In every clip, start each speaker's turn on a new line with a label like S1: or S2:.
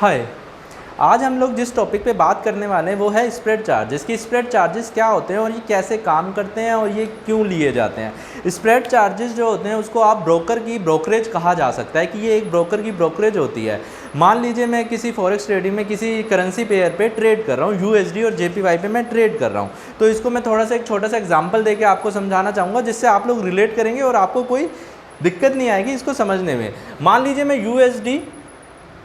S1: हाय, आज हम लोग जिस टॉपिक पे बात करने वाले हैं वो है स्प्रेड चार्जेस कि स्प्रेड चार्जेस क्या होते हैं और ये कैसे काम करते हैं और ये क्यों लिए जाते हैं। स्प्रेड चार्जेस जो होते हैं उसको आप ब्रोकर की ब्रोकरेज कहा जा सकता है कि ये एक ब्रोकर की ब्रोकरेज होती है। मान लीजिए मैं किसी फॉरेक्स ट्रेडिंग में किसी करेंसी पेयर पे ट्रेड कर रहा हूँ, यूएसडी और जेपीवाई पे मैं ट्रेड कर रहा हूँ, तो इसको मैं थोड़ा सा एक छोटा सा एग्जाम्पल दे के आपको समझाना चाहूँगा जिससे आप लोग रिलेट करेंगे और आपको कोई दिक्कत नहीं आएगी इसको समझने में। मान लीजिए मैं यूएसडी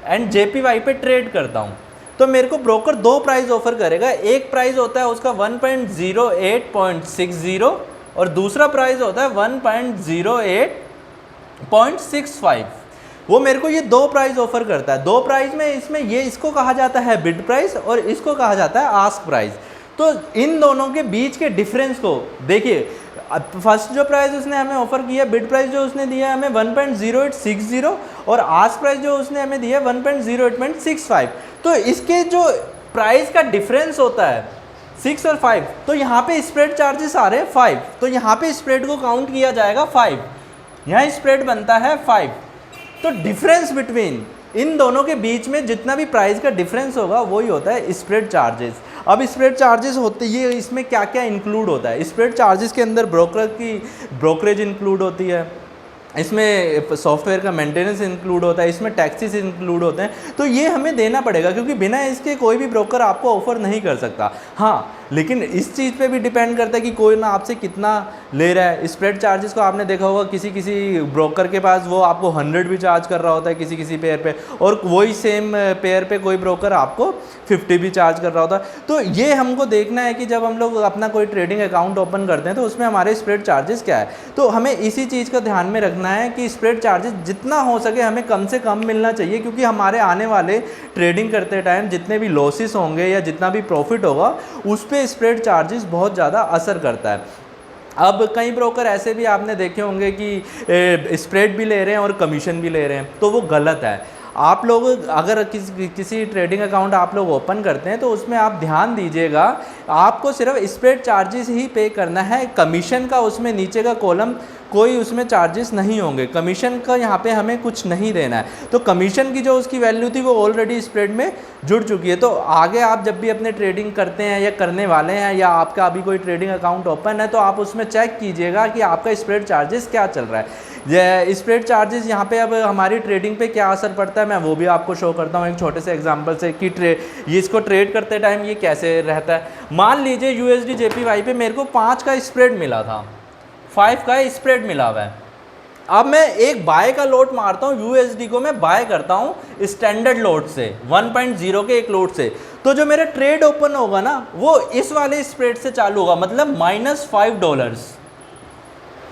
S1: एंड जेपीवाई पे ट्रेड करता हूँ, तो मेरे को ब्रोकर दो प्राइस ऑफर करेगा। एक प्राइस होता है उसका 1.08.60 और दूसरा प्राइस होता है 1.08.65। वो मेरे को ये दो प्राइस ऑफर करता है। दो प्राइस में इसमें ये इसको कहा जाता है बिड प्राइस और इसको कहा जाता है आस्क प्राइस। तो इन दोनों के बीच के डिफरेंस को देखिए, फर्स्ट जो प्राइस उसने हमें ऑफर किया, बिड प्राइस जो उसने दिया हमें 1.0860 और आस्क प्राइस जो उसने हमें दिया 1.08.65। तो इसके जो प्राइस का डिफरेंस होता है 6 और 5, तो यहाँ पे स्प्रेड चार्जेस आ रहे हैं 5, तो यहाँ पे स्प्रेड को काउंट किया जाएगा 5, यहाँ स्प्रेड बनता है 5। तो डिफरेंस बिटवीन इन दोनों के बीच में जितना भी प्राइस का डिफरेंस होगा वही होता है स्प्रेड चार्जेस। अब स्प्रेड चार्जेस होते ये इसमें क्या क्या इंक्लूड होता है। स्प्रेड चार्जेस के अंदर ब्रोकर की ब्रोकरेज इंक्लूड होती है, इसमें सॉफ्टवेयर का मेंटेनेंस इंक्लूड होता है, इसमें टैक्सेस इंक्लूड होते हैं। तो ये हमें देना पड़ेगा क्योंकि बिना इसके कोई भी ब्रोकर आपको ऑफर नहीं कर सकता। हाँ, लेकिन इस चीज़ पे भी डिपेंड करता है कि कोई ना आपसे कितना ले रहा है। स्प्रेड चार्जेस को आपने देखा होगा, किसी किसी ब्रोकर के पास वो आपको 100 भी चार्ज कर रहा होता है किसी किसी पेयर पे, और वही सेम पेयर पे कोई ब्रोकर आपको 50 भी चार्ज कर रहा होता है। तो ये हमको देखना है कि जब हम लोग अपना कोई ट्रेडिंग अकाउंट ओपन करते हैं तो उसमें हमारे स्प्रेड चार्जेस क्या है। तो हमें इसी चीज़ का ध्यान में रखना है कि स्प्रेड चार्जेस जितना हो सके हमें कम से कम मिलना चाहिए, क्योंकि हमारे आने वाले ट्रेडिंग करते टाइम जितने भी लॉसेस होंगे या जितना भी प्रॉफिट होगा उस पर स्प्रेड चार्जेस बहुत ज़्यादा असर करता है। अब कई ब्रोकर ऐसे भी आपने देखे होंगे कि स्प्रेड भी ले रहे हैं और कमीशन भी ले रहे हैं, तो वो गलत है। आप लोग अगर किसी ट्रेडिंग अकाउंट आप लोग ओपन करते हैं तो उसमें आप ध्यान दीजिएगा, आपको सिर्फ स्प्रेड चार्जेस ही पे करना है। कमीशन का उसमें नीचे का कॉलम कोई उसमें चार्जेस नहीं होंगे, कमीशन का यहाँ पे हमें कुछ नहीं देना है। तो कमीशन की जो उसकी वैल्यू थी वो ऑलरेडी स्प्रेड में जुड़ चुकी है। तो आगे आप जब भी अपने ट्रेडिंग करते हैं या करने वाले हैं या आपका अभी कोई ट्रेडिंग अकाउंट ओपन है तो आप उसमें चेक कीजिएगा कि आपका स्प्रेड चार्जेस क्या चल रहा है। स्प्रेड चार्जेस यहाँ पे अब हमारी ट्रेडिंग पे क्या असर पड़ता है मैं वो भी आपको शो करता हूँ एक छोटे से एग्जांपल से कि ये इसको ट्रेड करते टाइम ये कैसे रहता है। मान लीजिए यूएसडी जेपीवाई पे मेरे को 5 का स्प्रेड मिला था, 5 का स्प्रेड मिला हुआ है। अब मैं एक बाय का लोट मारता हूँ, यूएसडी को मैं बाय करता हूँ स्टैंडर्ड लोट से 1.0 के एक लोट से, तो जो मेरा ट्रेड ओपन होगा ना वो इस वाले स्प्रेड से चालू होगा, मतलब -$5।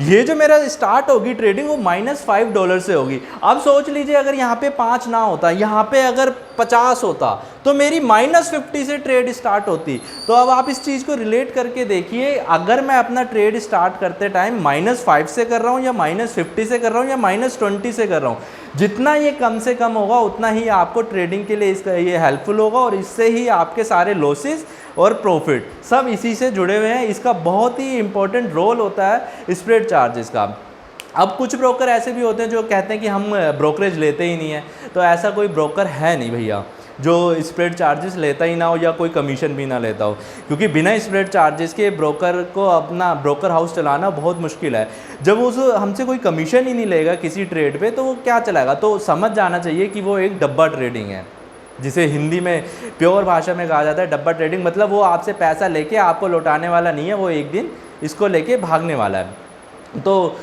S1: ये जो मेरा स्टार्ट होगी ट्रेडिंग वो -$5 से होगी। अब सोच लीजिए अगर यहाँ पे 5 ना होता, यहाँ पे अगर 50 होता तो मेरी -50 से ट्रेड स्टार्ट होती। तो अब आप इस चीज़ को रिलेट करके देखिए, अगर मैं अपना ट्रेड स्टार्ट करते टाइम -5 से कर रहा हूँ या -50 से कर रहा हूँ या -20 से कर रहा हूँ, जितना ये कम से कम होगा उतना ही आपको ट्रेडिंग के लिए इसका ये हेल्पफुल होगा और इससे ही आपके सारे लॉसेस और प्रॉफिट सब इसी से जुड़े हुए हैं। इसका बहुत ही इंपॉर्टेंट रोल होता है स्प्रेड चार्जेस का। अब कुछ ब्रोकर ऐसे भी होते हैं जो कहते हैं कि हम ब्रोकरेज लेते ही नहीं है, तो ऐसा कोई ब्रोकर है नहीं भैया जो स्प्रेड चार्जेस लेता ही ना हो या कोई कमीशन भी ना लेता हो, क्योंकि बिना स्प्रेड चार्जेस के ब्रोकर को अपना ब्रोकर हाउस चलाना बहुत मुश्किल है। जब उस हमसे कोई कमीशन ही नहीं लेगा किसी ट्रेड पे तो वो क्या चलाएगा। तो समझ जाना चाहिए कि वो एक डब्बा ट्रेडिंग है, जिसे हिंदी में प्योर भाषा में कहा जाता है डब्बा ट्रेडिंग। मतलब वो आपसे पैसा लेके आपको लौटाने वाला नहीं है, वो एक दिन इसको लेके भागने वाला है। तो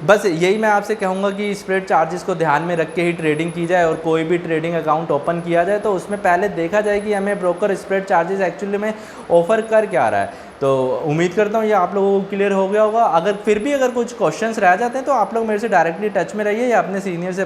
S1: बस यही मैं आपसे कहूँगा कि स्प्रेड चार्जेस को ध्यान में रख के ही ट्रेडिंग की जाए और कोई भी ट्रेडिंग अकाउंट ओपन किया जाए तो उसमें पहले देखा जाए कि हमें ब्रोकर स्प्रेड चार्जेस एक्चुअली में ऑफर कर क्या रहा है। तो उम्मीद करता हूँ ये आप लोगों को क्लियर हो गया होगा। अगर फिर भी अगर कुछ क्वेश्चंस रह जाते हैं तो आप लोग मेरे से डायरेक्टली टच में रहिए या अपने सीनियर से